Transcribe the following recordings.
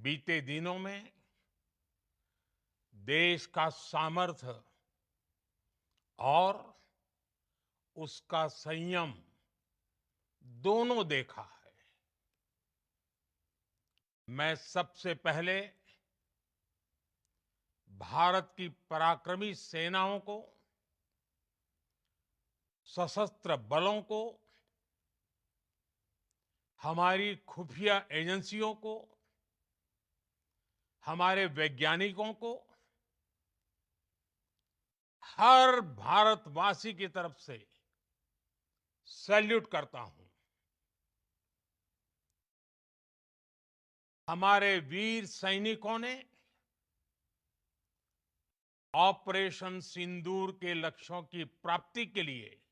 बीते दिनों में देश का सामर्थ्य और उसका संयम दोनों देखा है। मैं सबसे पहले भारत की पराक्रमी सेनाओं को, सशस्त्र बलों को, हमारी खुफिया एजेंसियों को, हमारे वैज्ञानिकों को, हर भारतवासी की तरफ से सैल्यूट करता हूं। हमारे वीर सैनिकों ने ऑपरेशन सिंदूर के लक्ष्यों की प्राप्ति के लिए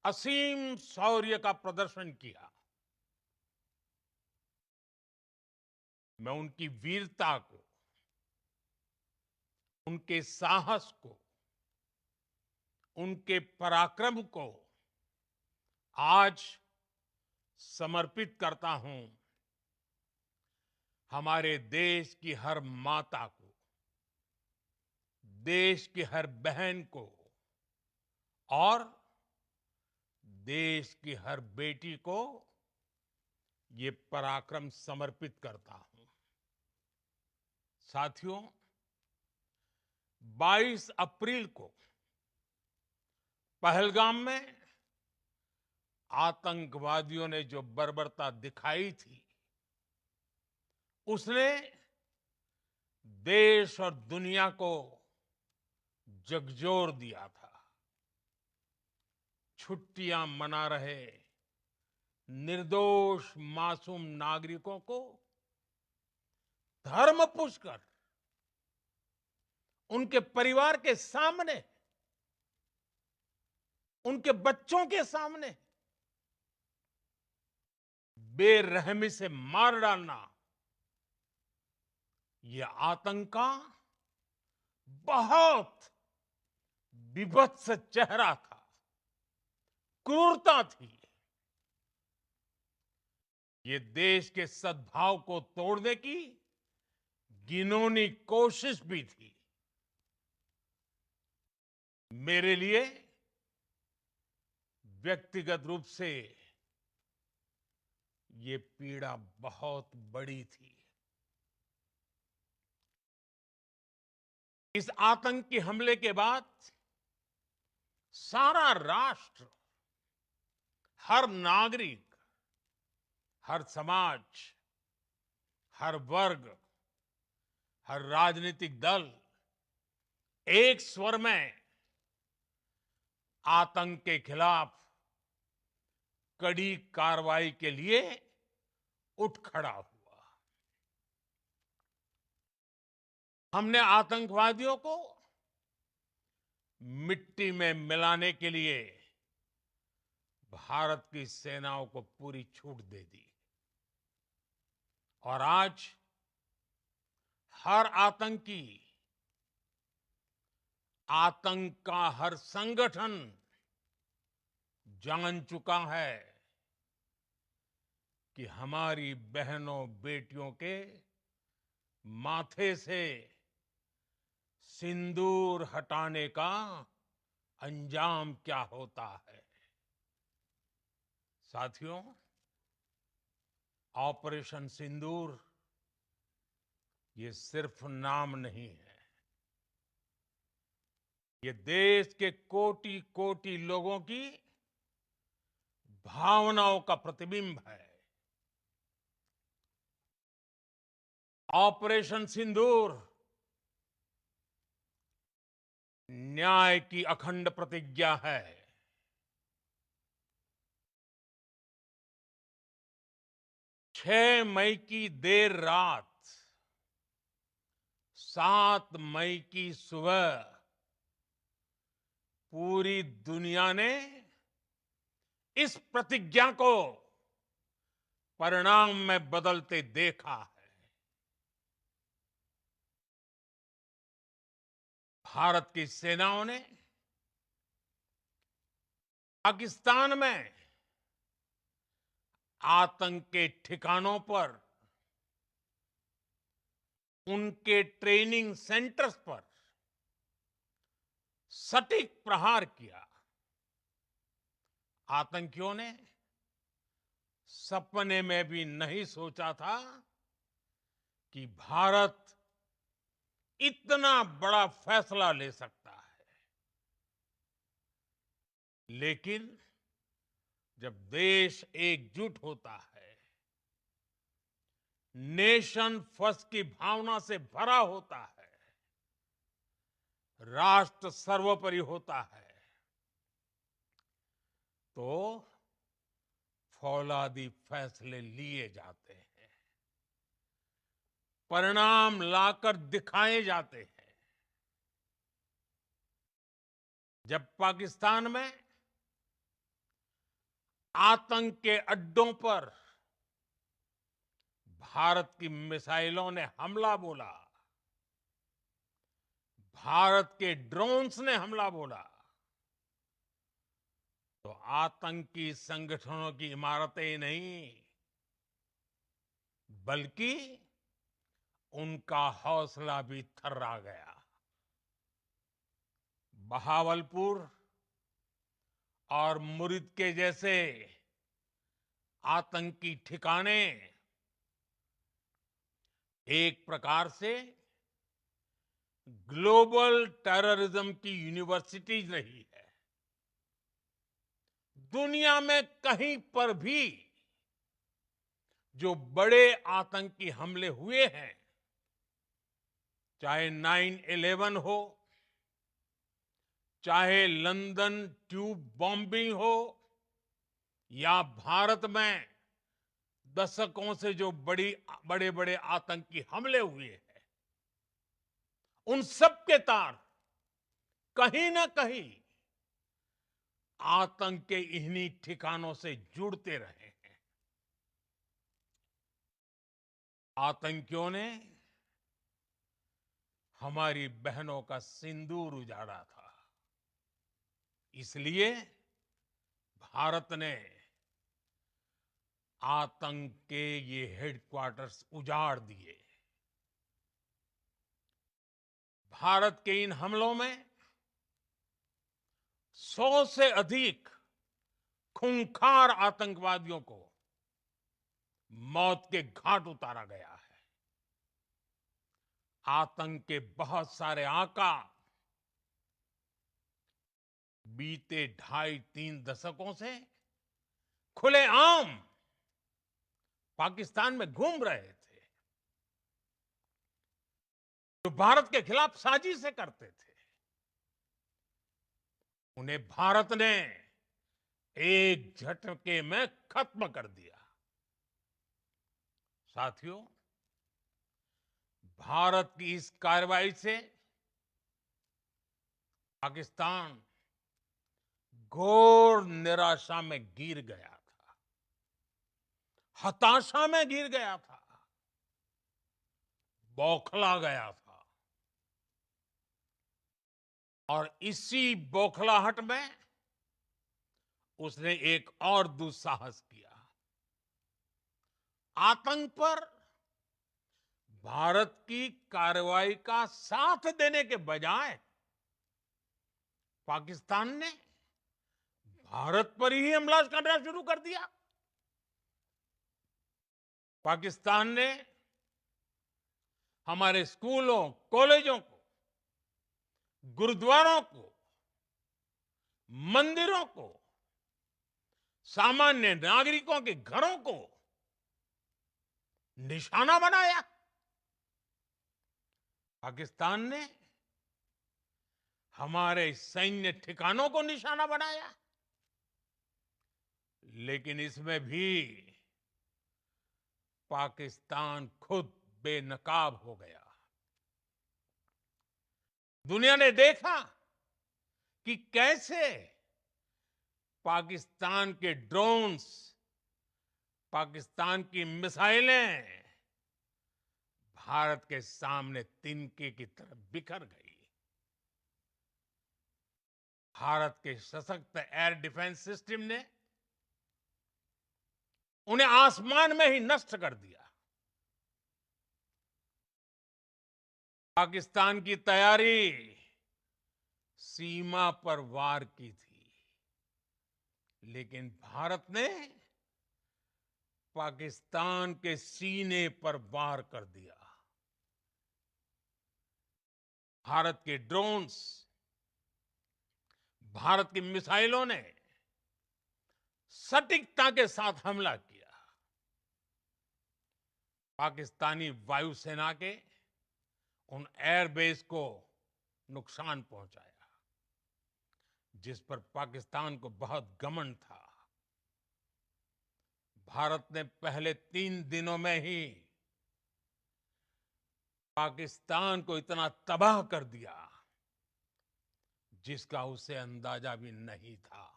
असीम शौर्य का प्रदर्शन किया। मैं उनकी वीरता को, उनके साहस को, उनके पराक्रम को आज समर्पित करता हूं हमारे देश की हर माता को, देश की हर बहन को और देश की हर बेटी को ये पराक्रम समर्पित करता हूं। साथियों, 22 अप्रैल को पहलगाम में आतंकवादियों ने जो बर्बरता दिखाई थी, उसने देश और दुनिया को झकझोर दिया था। छुट्टियां मना रहे निर्दोष मासूम नागरिकों को धर्म पूछकर उनके परिवार के सामने, उनके बच्चों के सामने बेरहमी से मार डालना, यह आतंक का बहुत बीभत्स चेहरा था, क्रूरता थी। ये देश के सद्भाव को तोड़ने की घिनौनी कोशिश भी थी। मेरे लिए व्यक्तिगत रूप से ये पीड़ा बहुत बड़ी थी। इस आतंकी हमले के बाद सारा राष्ट्र, हर नागरिक, हर समाज, हर वर्ग, हर राजनीतिक दल एक स्वर में आतंक के खिलाफ कड़ी कार्रवाई के लिए उठ खड़ा हुआ। हमने आतंकवादियों को मिट्टी में मिलाने के लिए भारत की सेनाओं को पूरी छूट दे दी और आज हर आतंकी, आतंक का हर संगठन जान चुका है कि हमारी बहनों बेटियों के माथे से सिंदूर हटाने का अंजाम क्या होता है। साथियों, ऑपरेशन सिंदूर ये सिर्फ नाम नहीं है, ये देश के कोटि कोटि लोगों की भावनाओं का प्रतिबिंब है। ऑपरेशन सिंदूर न्याय की अखंड प्रतिज्ञा है। 6 मई की देर रात, 7 मई की सुबह पूरी दुनिया ने इस प्रतिज्ञा को परिणाम में बदलते देखा है। भारत की सेनाओं ने पाकिस्तान में आतंक के ठिकानों पर उनके ट्रेनिंग सेंटर्स पर सटीक प्रहार किया। आतंकियों ने सपने में भी नहीं सोचा था कि भारत इतना बड़ा फैसला ले सकता है। लेकिन जब देश एकजुट होता है, नेशन फर्स्ट की भावना से भरा होता है, राष्ट्र सर्वोपरि होता है, तो फौलादी फैसले लिए जाते हैं, परिणाम लाकर दिखाए जाते हैं। जब पाकिस्तान में आतंक के अड्डों पर भारत की मिसाइलों ने हमला बोला, भारत के ड्रोन्स ने हमला बोला, तो आतंकी संगठनों की इमारतें नहीं, बल्कि उनका हौसला भी थर्रा गया। बहावलपुर और मुरिद के जैसे आतंकी ठिकाने एक प्रकार से ग्लोबल टेररिज्म की यूनिवर्सिटीज रही है। दुनिया में कहीं पर भी जो बड़े आतंकी हमले हुए हैं, चाहे 9/11 हो, चाहे लंदन ट्यूब बॉम्बिंग हो, या भारत में दशकों से जो बड़े बड़े आतंकी हमले हुए हैं, उन सब के तार कहीं ना कहीं आतंक के इन्हीं ठिकानों से जुड़ते रहे हैं। आतंकियों ने हमारी बहनों का सिंदूर उजाड़ा था, इसलिए भारत ने आतंक के ये हेडक्वार्टर्स उजाड़ दिए। भारत के इन हमलों में 100 से अधिक खूंखार आतंकवादियों को मौत के घाट उतारा गया है। आतंक के बहुत सारे आका बीते 2.5-3 दशकों से खुलेआम पाकिस्तान में घूम रहे थे, जो भारत के खिलाफ साजिशें करते थे। उन्हें भारत ने एक झटके में खत्म कर दिया। साथियों, भारत की इस कार्रवाई से पाकिस्तान घोर निराशा में गिर गया था, हताशा में गिर गया था, बौखला गया था। और इसी बौखलाहट में उसने एक और दुस्साहस किया। आतंक पर भारत की कार्रवाई का साथ देने के बजाय पाकिस्तान ने भारत पर ही हमला करना शुरू कर दिया। पाकिस्तान ने हमारे स्कूलों, कॉलेजों को, गुरुद्वारों को, मंदिरों को, सामान्य नागरिकों के घरों को निशाना बनाया। पाकिस्तान ने हमारे सैन्य ठिकानों को निशाना बनाया। लेकिन इसमें भी पाकिस्तान खुद बेनकाब हो गया। दुनिया ने देखा कि कैसे पाकिस्तान के ड्रोन्स, पाकिस्तान की मिसाइलें भारत के सामने तिनके की तरह बिखर गई। भारत के सशक्त एयर डिफेंस सिस्टम ने उन्हें आसमान में ही नष्ट कर दिया। पाकिस्तान की तैयारी सीमा पर वार की थी, लेकिन भारत ने पाकिस्तान के सीने पर वार कर दिया। भारत के ड्रोन्स, भारत की मिसाइलों ने सटीकता के साथ हमला किया। पाकिस्तानी वायुसेना के उन एयरबेस को नुकसान पहुंचाया, जिस पर पाकिस्तान को बहुत घमंड था। भारत ने पहले 3 दिनों में ही पाकिस्तान को इतना तबाह कर दिया, जिसका उसे अंदाजा भी नहीं था।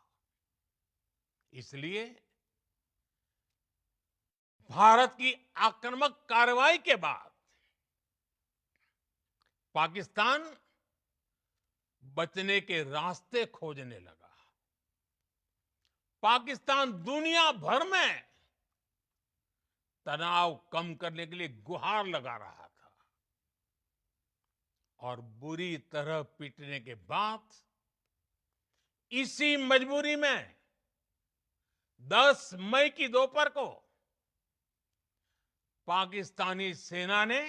इसलिए भारत की आक्रामक कार्रवाई के बाद पाकिस्तान बचने के रास्ते खोजने लगा। पाकिस्तान दुनिया भर में तनाव कम करने के लिए गुहार लगा रहा था, और बुरी तरह पीटने के बाद इसी मजबूरी में 10 मई की दोपहर को पाकिस्तानी सेना ने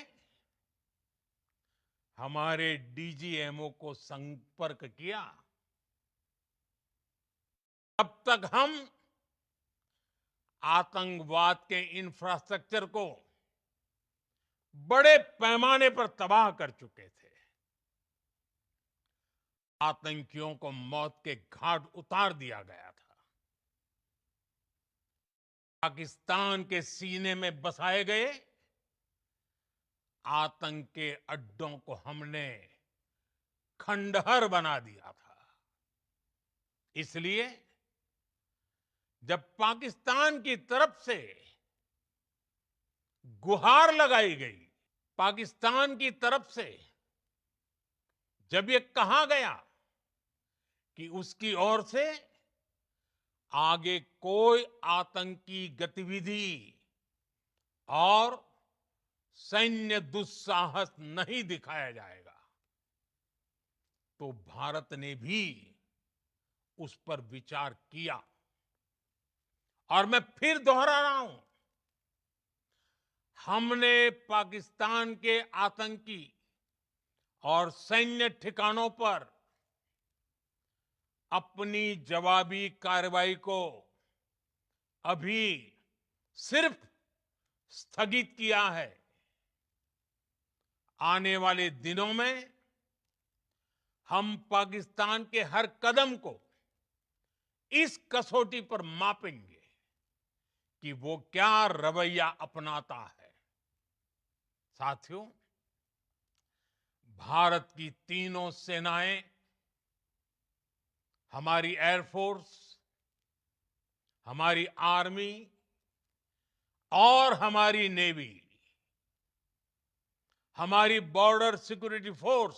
हमारे डीजीएमओ को संपर्क किया। अब तक हम आतंकवाद के इंफ्रास्ट्रक्चर को बड़े पैमाने पर तबाह कर चुके थे। आतंकियों को मौत के घाट उतार दिया गया था। पाकिस्तान के सीने में बसाए गए आतंक के अड्डों को हमने खंडहर बना दिया था। इसलिए जब पाकिस्तान की तरफ से गुहार लगाई गई, पाकिस्तान की तरफ से जब ये कहा गया कि उसकी ओर से आगे कोई आतंकी गतिविधि और सैन्य दुस्साहस नहीं दिखाया जाएगा, तो भारत ने भी उस पर विचार किया। और मैं फिर दोहरा रहा हूं, हमने पाकिस्तान के आतंकी और सैन्य ठिकानों पर अपनी जवाबी कार्रवाई को अभी सिर्फ स्थगित किया है। आने वाले दिनों में हम पाकिस्तान के हर कदम को इस कसौटी पर मापेंगे कि वो क्या रवैया अपनाता है। साथियों, भारत की तीनों सेनाएं, हमारी एयरफोर्स, हमारी आर्मी और हमारी नेवी, हमारी border security force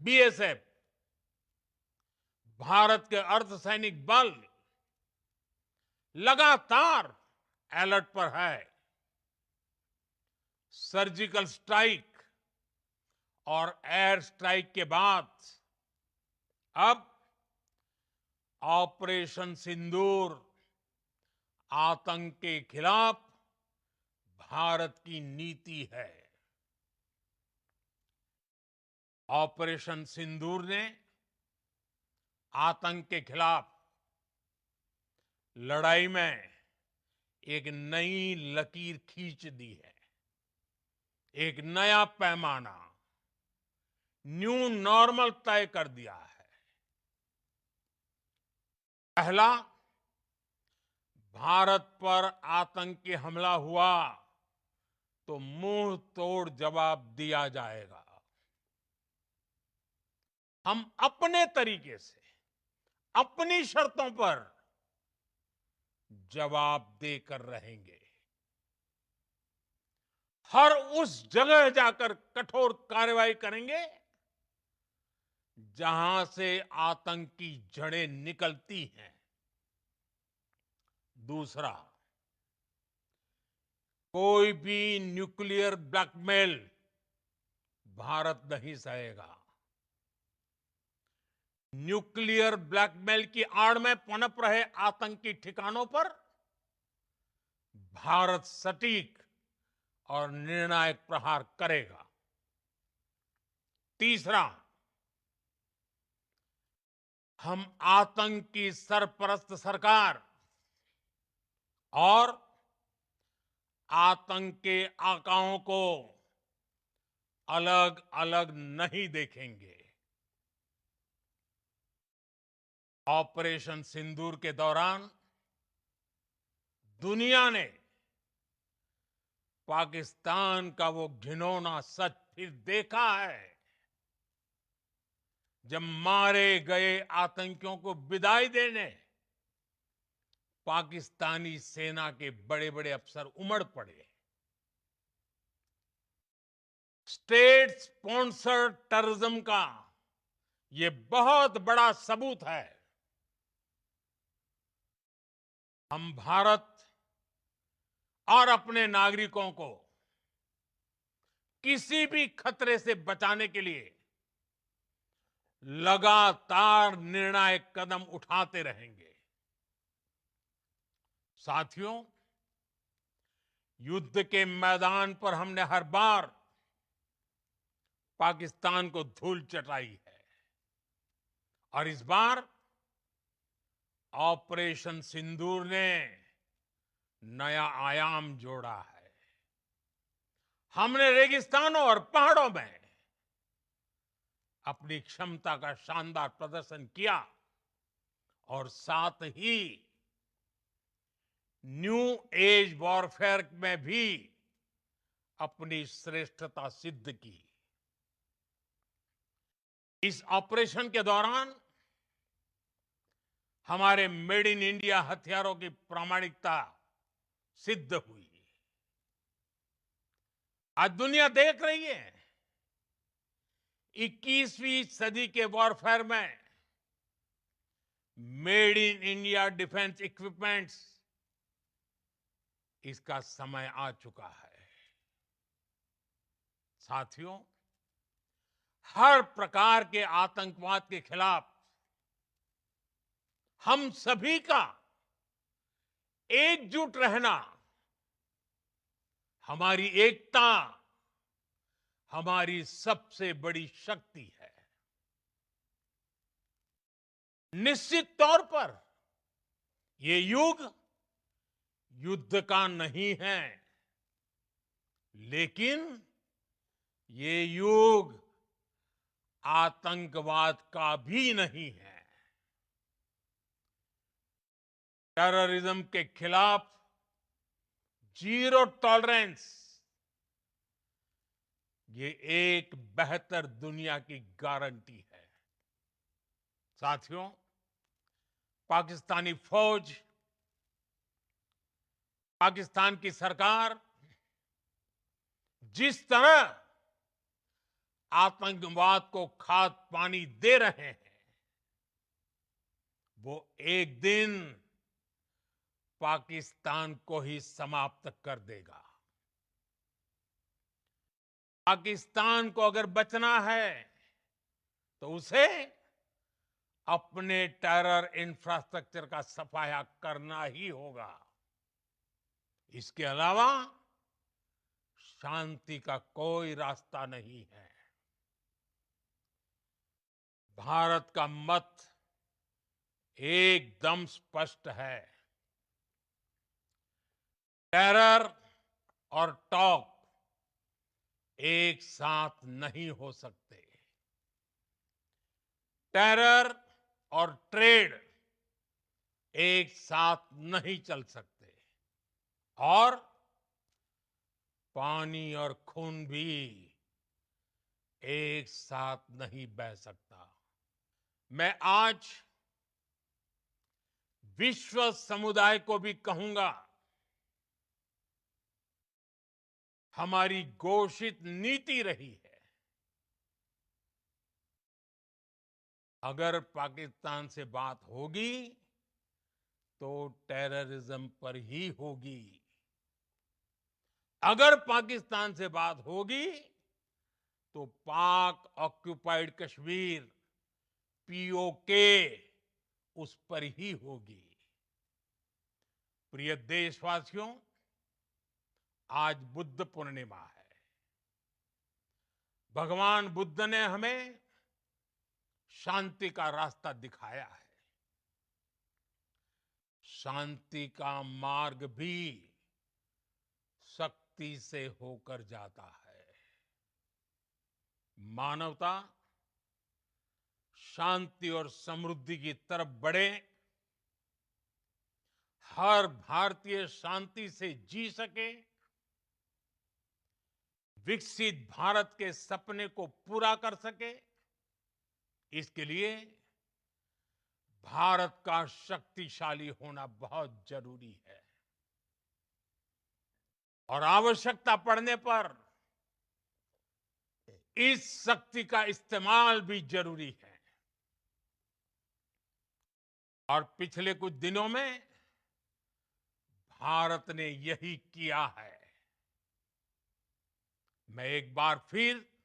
BSF, Bharat के अर्धसैनिक बल लगातार अलर्ट पर है। सर्जिकल स्ट्राइक और एयर स्ट्राइक के बाद अब ऑपरेशन सिंदूर आतंक के खिलाफ भारत की नीति है। ऑपरेशन सिंदूर ने आतंक के खिलाफ लड़ाई में एक नई लकीर खींच दी है, एक नया पैमाना, न्यू नॉर्मल तय कर दिया है। पहला, भारत पर आतंकी हमला हुआ तो मुंह तोड़ जवाब दिया जाएगा। हम अपने तरीके से, अपनी शर्तों पर जवाब देकर रहेंगे। हर उस जगह जाकर कठोर कार्रवाई करेंगे जहां से आतंक की जड़ें निकलती हैं। दूसरा, कोई भी न्यूक्लियर ब्लैकमेल भारत नहीं सहेगा। न्यूक्लियर ब्लैकमेल की आड़ में पनप रहे आतंकी ठिकानों पर भारत सटीक और निर्णायक प्रहार करेगा। तीसरा, हम आतंक की सरपरस्त सरकार और आतंक के आकाओं को अलग अलग नहीं देखेंगे। ऑपरेशन सिंदूर के दौरान दुनिया ने पाकिस्तान का वो घिनौना सच फिर देखा है, जब मारे गए आतंकियों को विदाई देने पाकिस्तानी सेना के बड़े बड़े अफसर उमड़ पड़े। स्टेट स्पॉन्सर्ड टेररिज्म का ये बहुत बड़ा सबूत है। हम भारत और अपने नागरिकों को किसी भी खतरे से बचाने के लिए लगातार निर्णायक कदम उठाते रहेंगे। साथियों, युद्ध के मैदान पर हमने हर बार पाकिस्तान को धूल चटाई है और इस बार ऑपरेशन सिंदूर ने नया आयाम जोड़ा है। हमने रेगिस्तानों और पहाड़ों में अपनी क्षमता का शानदार प्रदर्शन किया और साथ ही न्यू एज वॉरफेयर में भी अपनी श्रेष्ठता सिद्ध की। इस ऑपरेशन के दौरान हमारे मेड इन इंडिया हथियारों की प्रामाणिकता सिद्ध हुई। आज दुनिया देख रही है 21वीं सदी के वॉरफेयर में made in India defence equipments, इसका समय आ चुका है। साथियों, हर प्रकार के आतंकवाद के खिलाफ हम सभी का एकजुट रहना हमारी एकता, हमारी सबसे बड़ी शक्ति है। निश्चित तौर पर ये युग युद्ध का नहीं है, लेकिन ये युग आतंकवाद का भी नहीं है। टेररिज्म के खिलाफ जीरो टॉलरेंस, ये एक बेहतर दुनिया की गारंटी है। साथियों, पाकिस्तानी फौज, पाकिस्तान की सरकार जिस तरह आतंकवाद को खाद पानी दे रहे हैं, वो एक दिन पाकिस्तान को ही समाप्त कर देगा। पाकिस्तान को अगर बचना है तो उसे अपने टेरर इंफ्रास्ट्रक्चर का सफाया करना ही होगा। इसके अलावा शांति का कोई रास्ता नहीं है। भारत का मत एकदम स्पष्ट है। टेरर और टॉक एक साथ नहीं हो सकते। टेरर और ट्रेड एक साथ नहीं चल सकते और पानी और खून भी एक साथ नहीं बह सकता। मैं आज विश्व समुदाय को भी कहूंगा, हमारी घोषित नीति रही है, अगर पाकिस्तान से बात होगी तो टेररिज्म पर ही होगी। अगर पाकिस्तान से बात होगी तो पाक ऑक्यूपाइड कश्मीर पीओके उस पर ही होगी। प्रिय देशवासियों, आज बुद्ध पूर्णिमा है। भगवान बुद्ध ने हमें शांति का रास्ता दिखाया है। शांति का मार्ग भी शक्ति से होकर जाता है। मानवता शांति और समृद्धि की तरफ बढ़े, हर भारतीय शांति से जी सके, विकसित भारत के सपने को पूरा कर सके, इसके लिए भारत का शक्तिशाली होना बहुत जरूरी है। और आवश्यकता पड़ने पर इस शक्ति का इस्तेमाल भी जरूरी है। और पिछले कुछ दिनों में भारत ने यही किया है। मैं एक बार फिर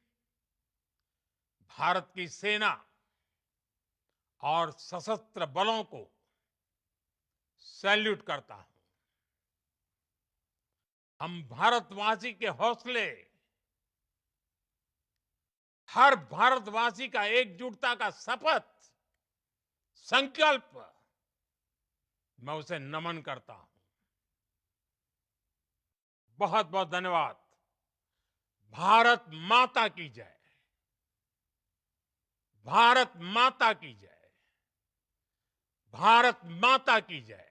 भारत की सेना और सशस्त्र बलों को सैल्यूट करता हूं। हम भारतवासी के हौसले, हर भारतवासी का एकजुटता का शपथ, संकल्प, मैं उसे नमन करता हूं। बहुत बहुत धन्यवाद। भारत माता की जय। भारत माता की जय। भारत माता की जय।